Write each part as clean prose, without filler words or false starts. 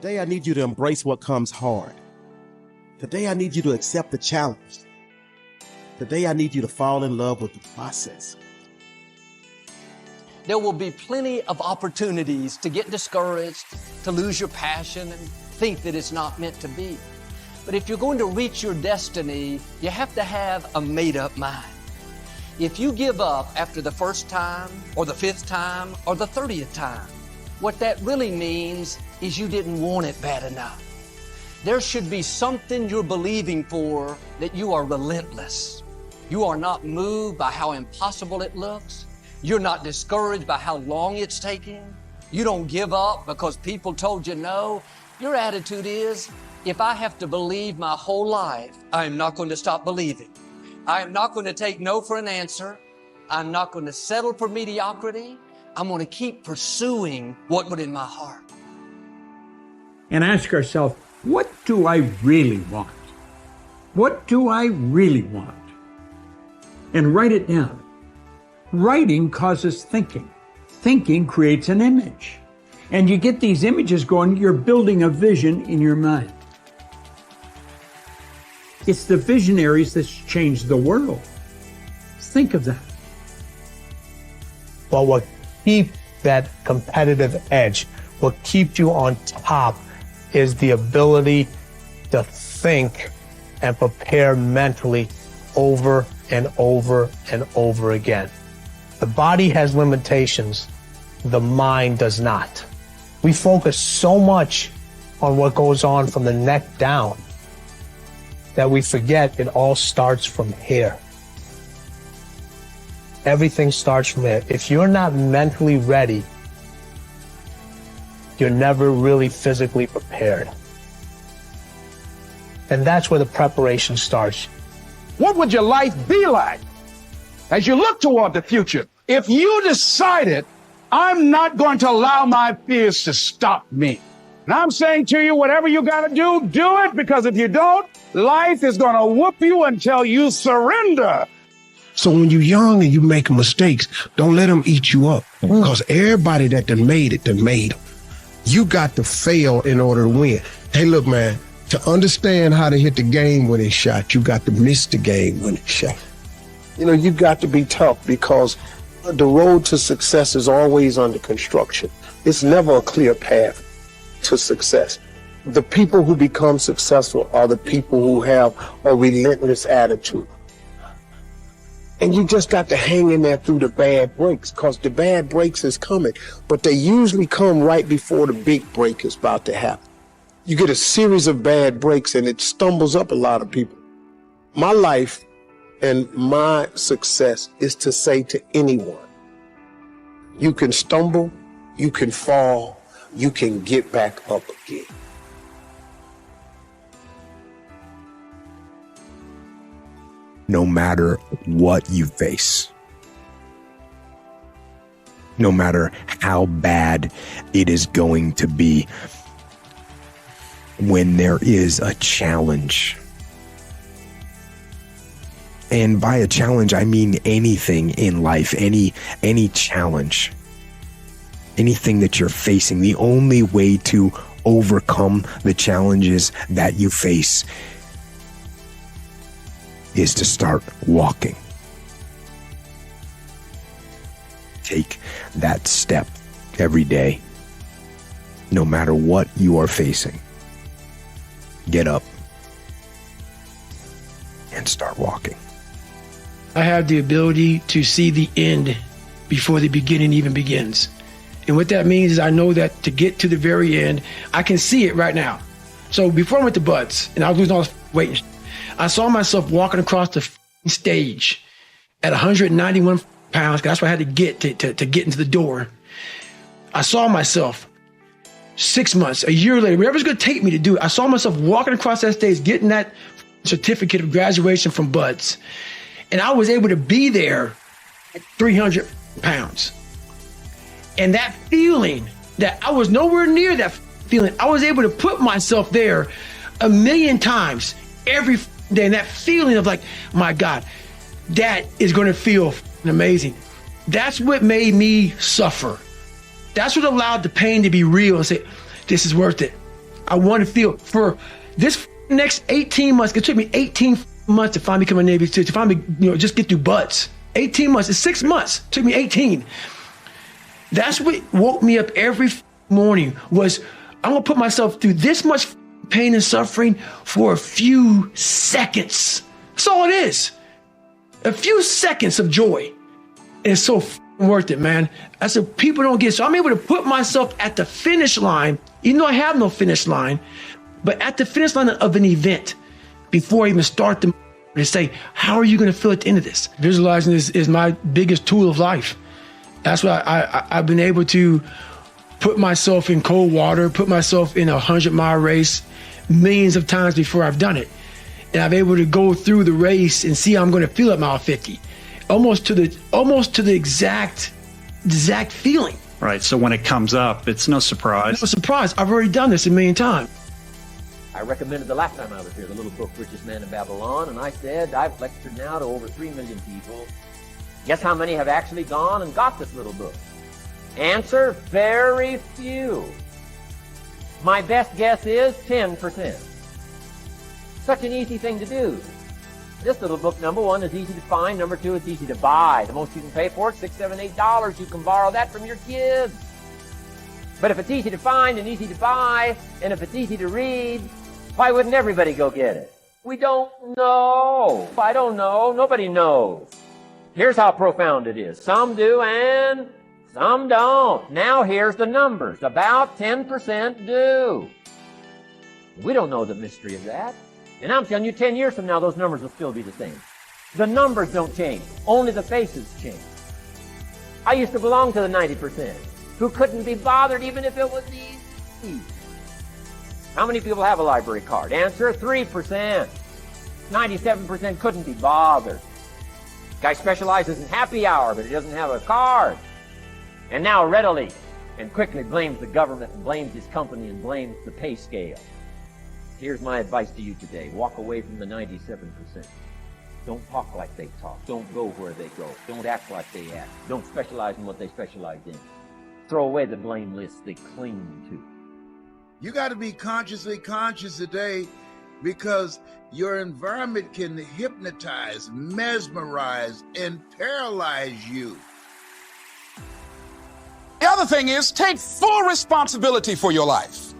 Today I need you to embrace what comes hard. Today I need you to accept the challenge. Today I need you to fall in love with the process. There will be plenty of opportunities to get discouraged, to lose your passion and think that it's not meant to be. But if you're going to reach your destiny, you have to have a made-up mind. If you give up after the first time, or the 5th time, or the 30th time, what that really means is you didn't want it bad enough. There should be something you're believing for that you are relentless. You are not moved by how impossible it looks. You're not discouraged by how long it's taking. You don't give up because people told you no. Your attitude is, if I have to believe my whole life, I am not going to stop believing. I am not going to take no for an answer. I'm not going to settle for mediocrity. I'm going to keep pursuing what was in my heart. And ask ourselves, what do I really want? What do I really want? And write it down. Writing causes thinking. Thinking creates an image. And you get these images going, you're building a vision in your mind. It's the visionaries that's changed the world. Think of that. Well, what keeps that competitive edge, what keeps you on top is the ability to think and prepare mentally over and over and over again. The body has limitations, the mind does not. We focus so much on what goes on from the neck down that we forget it all starts from here. Everything starts from here. If you're not mentally ready, you're never really physically prepared. And that's where the preparation starts. What would your life be like as you look toward the future if you decided, I'm not going to allow my fears to stop me? And I'm saying to you, whatever you got to do it, because if you don't, life is going to whoop you until you surrender. So when you're young and you make mistakes, don't let them eat you up. Because everybody that done made it, done made them. You got to fail in order to win. Hey, look, man, to understand how to hit the game-winning shot, you got to miss the game-winning shot. You know, you got to be tough because the road to success is always under construction. It's never a clear path to success. The people who become successful are the people who have a relentless attitude. And you just got to hang in there through the bad breaks, because the bad breaks is coming, but they usually come right before the big break is about to happen. You get a series of bad breaks and it stumbles up a lot of people. My life and my success is to say to anyone, you can stumble, you can fall, you can get back up again. No matter what you face, no matter how bad it is going to be, when there is a challenge, and by a challenge, I mean anything in life, any challenge, anything that you're facing, the only way to overcome the challenges that you face is to start walking. Take that step every day, no matter what you are facing. Get up and start walking. I have the ability to see the end before the beginning even begins. And what that means is I know that to get to the very end, I can see it right now. So before I went to Buds and I was losing all this weight, I saw myself walking across the stage at 191 pounds, because that's what I had to get to get into the door. I saw myself 6 months, a year later, whatever it's going to take me to do it. I saw myself walking across that stage, getting that certificate of graduation from Buds. And I was able to be there at 300 pounds. And that feeling that I was nowhere near that feeling, I was able to put myself there 1,000,000 times every day. And that feeling of like, my God, that is going to feel amazing. That's what made me suffer. That's what allowed the pain to be real and say, this is worth it. I want to feel for this next 18 months. It took me 18 months to finally become a Navy SEAL, to finally, just get through butts. 18 months. It's 6 months. It took me 18. That's what woke me up every morning was I'm going to put myself through this much pain and suffering for a few seconds. That's all it is. A few seconds of joy. And it's so worth it, man. That's what people don't get. So I'm able to put myself at the finish line, even though I have no finish line, but at the finish line of an event before I even start the to say, how are you going to feel at the end of this? Visualizing is my biggest tool of life. That's why I've been able to put myself in cold water, put myself in a 100-mile race millions of times before I've done it. And I'm able to go through the race and see how I'm going to feel at mile 50, almost to the exact feeling. Right. So when it comes up, it's no surprise. No surprise. I've already done this a million times. I recommended the last time I was here, the little book, Richest Man in Babylon, and I said, I've lectured now to over 3 million people. Guess how many have actually gone and got this little book? Answer, very few. My best guess is 10%. Such an easy thing to do. This little book, number one, is easy to find. Number two, it's easy to buy. The most you can pay for it, $6, $7, $8. You can borrow that from your kids. But if it's easy to find and easy to buy, and if it's easy to read, why wouldn't everybody go get it? We don't know. I don't know. Nobody knows. Here's how profound it is. Some do and some don't. Now here's the numbers. About 10% do. We don't know the mystery of that. And I'm telling you, 10 years from now, those numbers will still be the same. The numbers don't change. Only the faces change. I used to belong to the 90% who couldn't be bothered even if it was easy. How many people have a library card? Answer, 3%. 97% couldn't be bothered. Guy specializes in happy hour, but he doesn't have a card. And now readily and quickly blames the government and blames his company and blames the pay scale. Here's my advice to you today. Walk away from the 97%. Don't talk like they talk. Don't go where they go. Don't act like they act. Don't specialize in what they specialize in. Throw away the blame lists they cling to. You got to be consciously conscious today because your environment can hypnotize, mesmerize, and paralyze you. The other thing is take full responsibility for your life.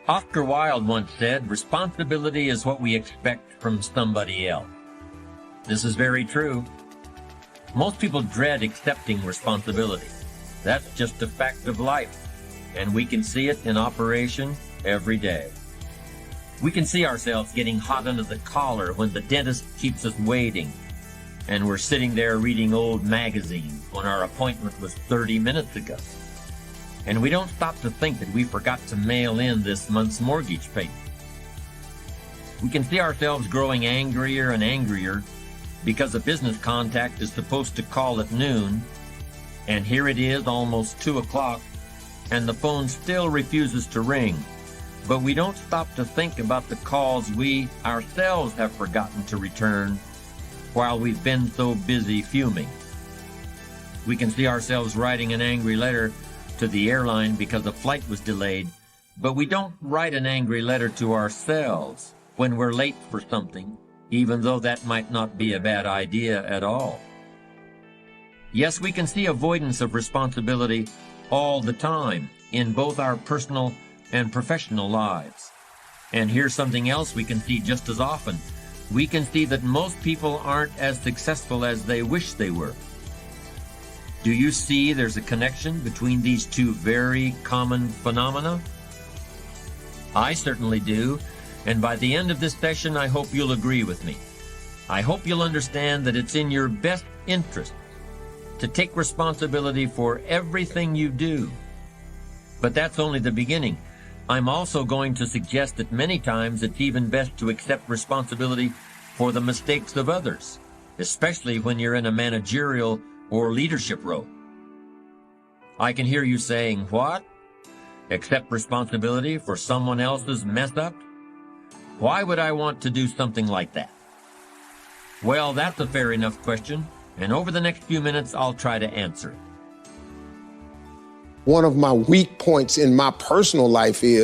Oscar Wilde once said, responsibility is what we expect from somebody else. This is very true. Most people dread accepting responsibility. That's just a fact of life, and we can see it in operation every day. We can see ourselves getting hot under the collar when the dentist keeps us waiting, and we're sitting there reading old magazines when our appointment was 30 minutes ago. And we don't stop to think that we forgot to mail in this month's mortgage payment. We can see ourselves growing angrier and angrier because a business contact is supposed to call at noon, and here it is almost 2 o'clock, and the phone still refuses to ring. But we don't stop to think about the calls we ourselves have forgotten to return while we've been so busy fuming. We can see ourselves writing an angry letter to the airline because a flight was delayed, but we don't write an angry letter to ourselves when we're late for something, even though that might not be a bad idea at all. Yes, we can see avoidance of responsibility all the time in both our personal and professional lives. And here's something else we can see just as often. We can see that most people aren't as successful as they wish they were. Do you see there's a connection between these two very common phenomena? I certainly do, and by the end of this session, I hope you'll agree with me. I hope you'll understand that it's in your best interest to take responsibility for everything you do. But that's only the beginning. I'm also going to suggest that many times it's even best to accept responsibility for the mistakes of others, especially when you're in a managerial or leadership role. I can hear you saying, what? Accept responsibility for someone else's mess up? Why would I want to do something like that? Well, that's a fair enough question, and over the next few minutes, I'll try to answer it. one of my weak points in my personal life is